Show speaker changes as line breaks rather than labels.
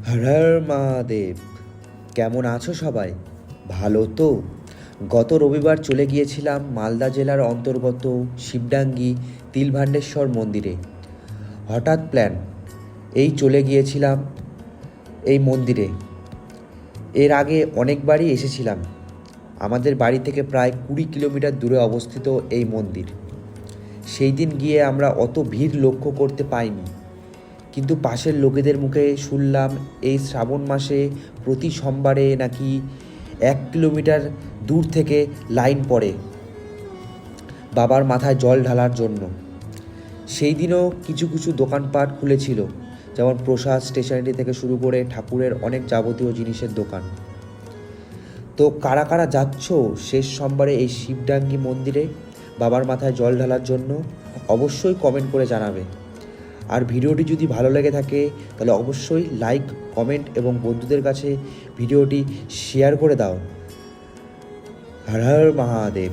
হর হর মহাদেব। কেমন আছো সবাই? ভালো তো? গত রবিবার চলে গিয়েছিলাম মালদা জেলার অন্তর্গত শিবডাঙ্গি তিলভাণ্ডেশ্বর মন্দিরে। হঠাৎ প্ল্যান, এই চলে গিয়েছিলাম এই মন্দিরে। এর আগে অনেকবারই এসেছিলাম। আমাদের বাড়ি থেকে প্রায় 20 কিলোমিটার দূরে অবস্থিত এই মন্দির। সেই দিন গিয়ে আমরা অত ভিড় লক্ষ্য করতে পাইনি, কিন্তু পাশের লোকেদের মুখে শুনলাম এই শ্রাবণ মাসে প্রতি সোমবারে নাকি 1 কিলোমিটার দূর থেকে লাইন পড়ে বাবার মাথায় জল ঢালার জন্য। সেই দিনও কিছু কিছু দোকানপাট খুলেছিল, যেমন প্রসাদ, স্টেশনারি থেকে শুরু করে ঠাকুরের অনেক যাবতীয় জিনিসের দোকান। তো কারা কারা যাচ্ছ শেষ সোমবারে এই শিবডাঙ্গি মন্দিরে বাবার মাথায় জল ঢালার জন্য, অবশ্যই কমেন্ট করে জানাবে। আর ভিডিওটি যদি ভালো লেগে থাকে তাহলে অবশ্যই লাইক, কমেন্ট এবং বন্ধুদের কাছে ভিডিওটি শেয়ার করে দাও। হর হর মহাদেব।